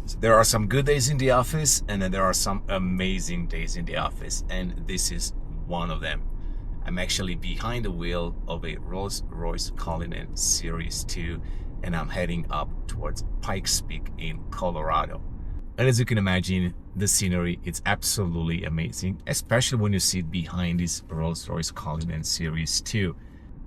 So there are some good days in the office, and then there are some amazing days in the office, and this is one of them. I'm actually behind the wheel of a Rolls-Royce Cullinan Series II, and I'm heading up towards Pikes Peak in Colorado. And as you can imagine, the scenery, it's absolutely amazing, especially when you sit behind this Rolls-Royce Cullinan Series II.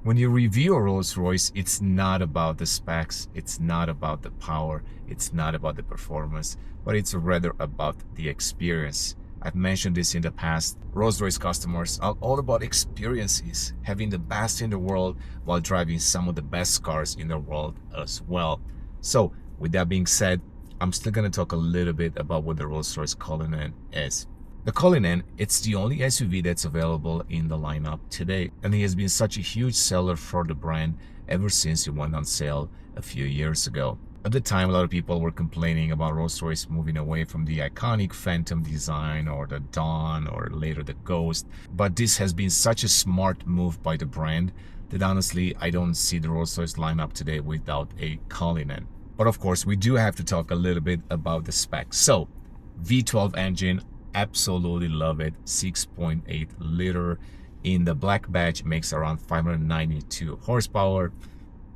When you review a Rolls-Royce, it's not about the specs, it's not about the power, it's not about the performance, but it's rather about the experience. I've mentioned this in the past. Rolls-Royce customers are all about experiences, having the best in the world while driving some of the best cars in the world as well. So with that being said, I'm still going to talk a little bit about what the Rolls-Royce Cullinan is. The Cullinan, it's the only SUV that's available in the lineup today, and it has been such a huge seller for the brand ever since it went on sale a few years ago. At the time, a lot of people were complaining about Rolls-Royce moving away from the iconic Phantom design or the Dawn or later the Ghost, but this has been such a smart move by the brand that honestly, I don't see the Rolls-Royce lineup today without a Cullinan. But of course, we do have to talk a little bit about the specs. So, V12 engine, absolutely love it. 6.8 liter in the black badge, makes around 592 horsepower.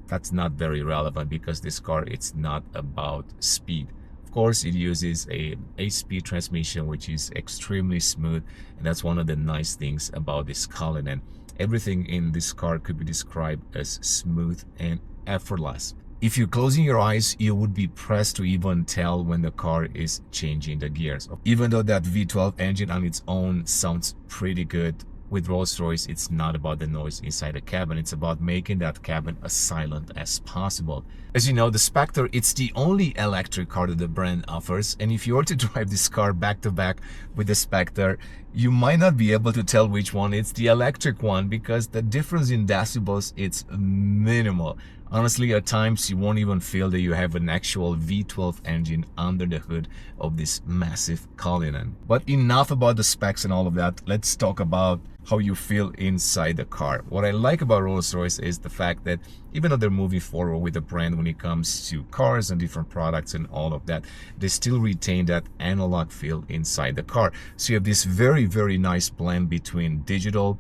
That's not very relevant because this car, it's not about speed. Of course, it uses a 8-speed transmission, which is extremely smooth, and that's one of the nice things about this Cullinan. Everything in this car could be described as smooth and effortless. If you're closing your eyes, you would be pressed to even tell when the car is changing the gears. Even though that V12 engine on its own sounds pretty good, with Rolls-Royce, it's not about the noise inside the cabin. It's about making that cabin as silent as possible. As you know, the Spectre, it's the only electric car that the brand offers. And if you were to drive this car back to back with the Spectre, you might not be able to tell which one is the electric one because the difference in decibels, it's minimal. Honestly, at times you won't even feel that you have an actual V12 engine under the hood of this massive Cullinan. But enough about the specs and all of that. Let's talk about how you feel inside the car. What I like about Rolls-Royce is the fact that even though they're moving forward with the brand when it comes to cars and different products and all of that, they still retain that analog feel inside the car. So you have this very, very nice blend between digital.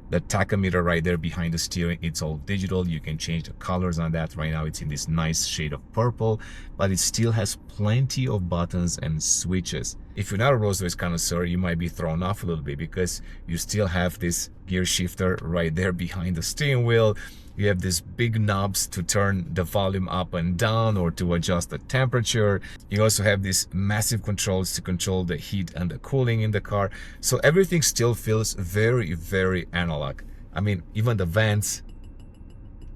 The tachometer right there behind the steering, it's all digital. You can change the colors on that. Right now it's in this nice shade of purple, but it still has plenty of buttons and switches. If you're not a Rolls-Royce connoisseur, you might be thrown off a little bit because you still have this gear shifter right there behind the steering wheel. You have these big knobs to turn the volume up and down or to adjust the temperature. You also have these massive controls to control the heat and the cooling in the car. So everything still feels very, very analog. I mean, even the vents,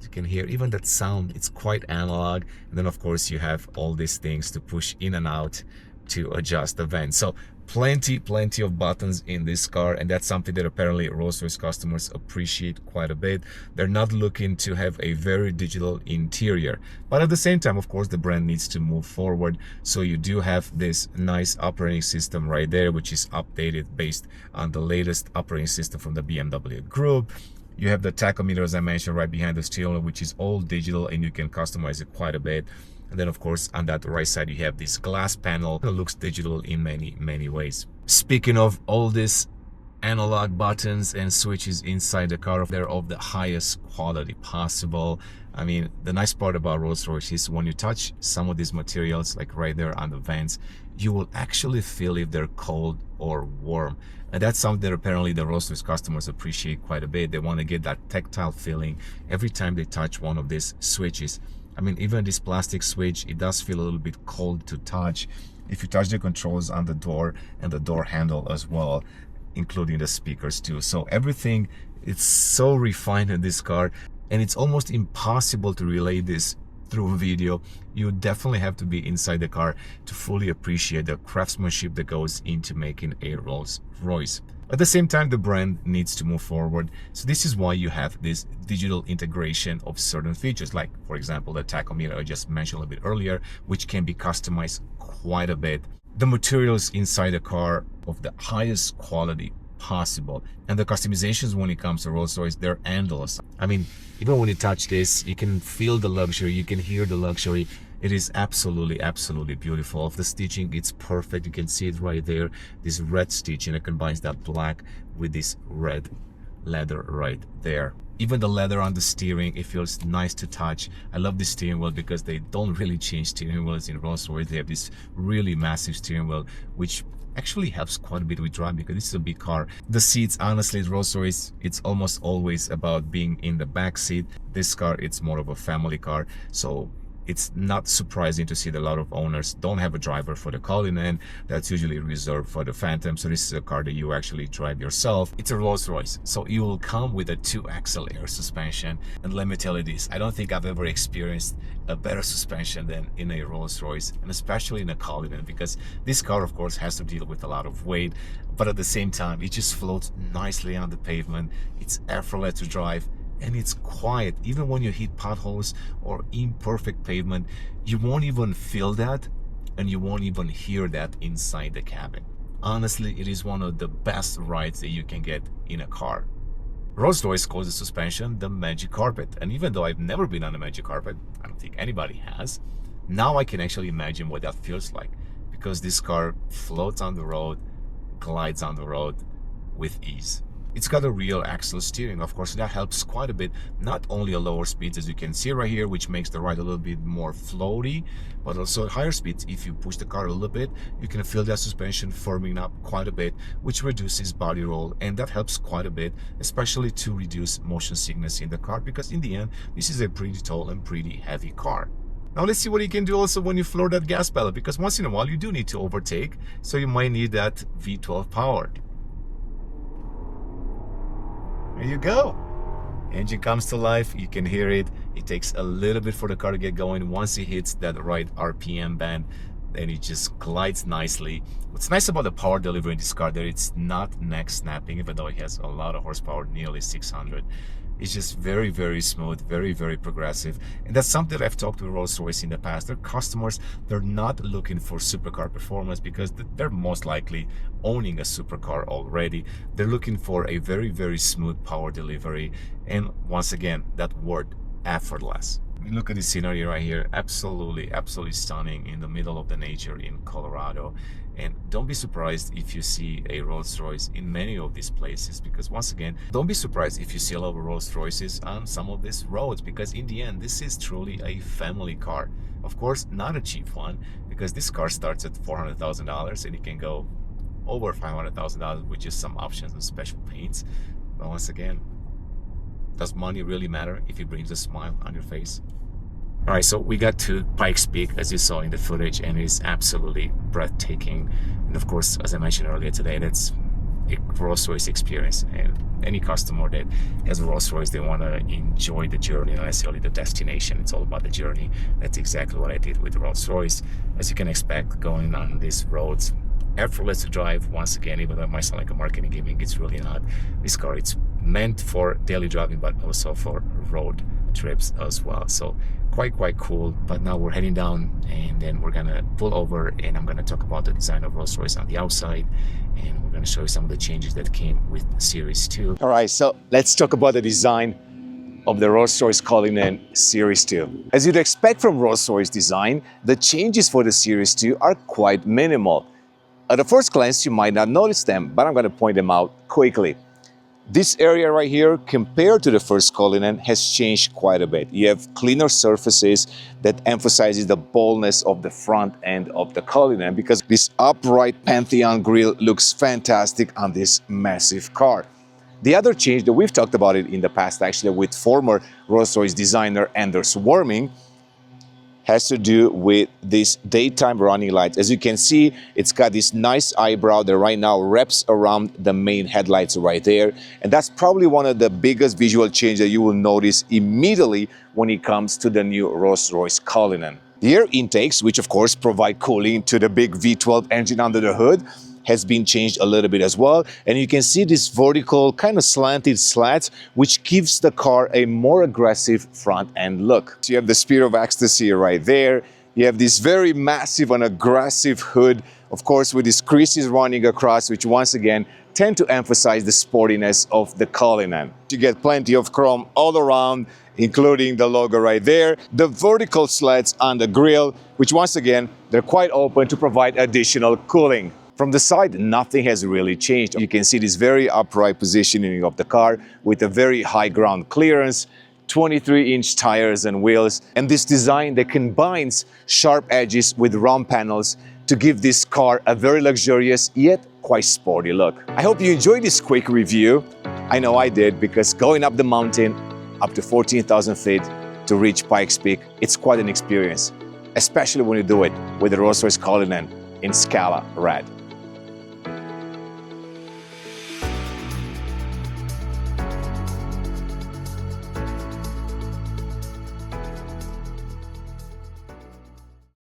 you can hear even that sound, it's quite analog. And then of course you have all these things to push in and out to adjust the vents. So plenty of buttons in this car, and that's something that apparently Rolls-Royce customers appreciate quite a bit. They're not looking to have a very digital interior, but at the same time, of course, the brand needs to move forward. So you do have this nice operating system right there, which is updated based on the latest operating system from the BMW group. You have the tachometer, as I mentioned, right behind the steering wheel, which is all digital, and you can customize it quite a bit. And then, of course, on that right side, you have this glass panel that looks digital in many ways. Speaking of all these analog buttons and switches inside the car, they're of the highest quality possible. I mean, the nice part about Rolls-Royce is when you touch some of these materials, like right there on the vents, you will actually feel if they're cold or warm. And that's something that apparently the Rolls-Royce customers appreciate quite a bit. They want to get that tactile feeling every time they touch one of these switches. I mean, even this plastic switch, it does feel a little bit cold to touch if you touch the controls on the door and the door handle as well, including the speakers too. So everything, it's so refined in this car, and it's almost impossible to relay this through video. You definitely have to be inside the car to fully appreciate the craftsmanship that goes into making a Rolls-Royce. At the same time, the brand needs to move forward. So this is why you have this digital integration of certain features, like, for example, the tachometer I just mentioned a little bit earlier, which can be customized quite a bit. The materials inside the car of the highest quality possible. And the customizations when it comes to Rolls-Royce, they're endless. I mean, even when you touch this, you can feel the luxury, you can hear the luxury. It is absolutely beautiful. Of the stitching, it's perfect. You can see it right there. This red stitching, it combines that black with this red leather right there. Even the leather on the steering, it feels nice to touch. I love the steering wheel because they don't really change steering wheels in Rolls-Royce. They have this really massive steering wheel, which actually helps quite a bit with driving because this is a big car. The seats, honestly, Rolls-Royce, it's almost always about being in the back seat. This car, it's more of a family car, so it's not surprising to see that a lot of owners don't have a driver for the Cullinan. That's usually reserved for the Phantom. So this is a car that you actually drive yourself. It's a Rolls-Royce, so it will come with a 2-axle air suspension. And let me tell you this, I don't think I've ever experienced a better suspension than in a Rolls-Royce, and especially in a Cullinan, because this car, of course, has to deal with a lot of weight, but at the same time, it just floats nicely on the pavement. It's effortless to drive. And it's quiet. Even when you hit potholes or imperfect pavement, you won't even feel that, and you won't even hear that inside the cabin. Honestly, it is one of the best rides that you can get in a car. Rolls-Royce calls the suspension the magic carpet, and even though I've never been on a magic carpet, I don't think anybody has, now I can actually imagine what that feels like, because this car floats on the road, glides on the road with ease. It's got a real axle steering, of course, and that helps quite a bit. Not only at lower speeds, as you can see right here, which makes the ride a little bit more floaty, but also at higher speeds, if you push the car a little bit, you can feel that suspension firming up quite a bit, which reduces body roll, and that helps quite a bit, especially to reduce motion sickness in the car, because in the end, this is a pretty tall and pretty heavy car. Now let's see what you can do also when you floor that gas pedal, because once in a while you do need to overtake, so you might need that V12 power. There you go. Engine comes to life. You can hear it. It takes a little bit for the car to get going. Once it hits that right RPM band, then it just glides nicely. What's nice about the power delivery in this car, that it's not neck snapping, even though it has a lot of horsepower, nearly 600. It's just very smooth, very progressive. And that's something that I've talked to Rolls-Royce in the past. Their customers, they're not looking for supercar performance because they're most likely owning a supercar already. They're looking for a very smooth power delivery. And once again, that word, effortless. Look at this scenery right here. Absolutely stunning in the middle of the nature in Colorado. And don't be surprised if you see a Rolls-Royce in many of these places, because once again, don't be surprised if you see a lot of Rolls-Royces on some of these roads, because in the end, this is truly a family car. Of course, not a cheap one, because this car starts at $400,000 and it can go over $500,000 with just some options and special paints. But once again, does money really matter if it brings a smile on your face? All right, so we got to Pikes Peak, as you saw in the footage, and it is absolutely breathtaking. And of course, as I mentioned earlier today, that's a Rolls-Royce experience. And any customer that has a Rolls-Royce, they want to enjoy the journey, not necessarily the destination. It's all about the journey. That's exactly what I did with the Rolls-Royce. As you can expect, going on these roads, effortless to drive. Once again, even though it might sound like a marketing gimmick, it's really not. This car, it's meant for daily driving, but also for road trips as well. So quite cool. But now we're heading down, and then we're gonna pull over, and I'm gonna talk about the design of Rolls-Royce on the outside, and we're gonna show you some of the changes that came with Series 2. All right, so let's talk about the design of the Rolls-Royce Cullinan Series 2. As you'd expect from Rolls-Royce design, the changes for the Series 2 are quite minimal. At a first glance, you might not notice them, but I'm going to point them out quickly. This area right here, compared to the first Cullinan, has changed quite a bit. You have cleaner surfaces that emphasizes the boldness of the front end of the Cullinan, because this upright Pantheon grille looks fantastic on this massive car. The other change that we've talked about it in the past, actually, with former Rolls-Royce designer Anders Warming, has to do with these daytime running lights. As you can see, it's got this nice eyebrow that right now wraps around the main headlights right there. And that's probably one of the biggest visual changes that you will notice immediately when it comes to the new Rolls-Royce Cullinan. The air intakes, which of course provide cooling to the big V12 engine under the hood, has been changed a little bit as well. And you can see this vertical kind of slanted slats, which gives the car a more aggressive front end look. So you have the Spear of Ecstasy right there. You have this very massive and aggressive hood, of course, with these creases running across, which once again tend to emphasize the sportiness of the Cullinan. You get plenty of chrome all around, including the logo right there, the vertical slats on the grille, which once again, they're quite open to provide additional cooling. From the side, nothing has really changed. You can see this very upright positioning of the car with a very high ground clearance, 23-inch tires and wheels, and this design that combines sharp edges with round panels to give this car a very luxurious yet quite sporty look. I hope you enjoyed this quick review. I know I did, because going up the mountain up to 14,000 feet to reach Pikes Peak, it's quite an experience, especially when you do it with the Rolls-Royce Cullinan in Scala Red.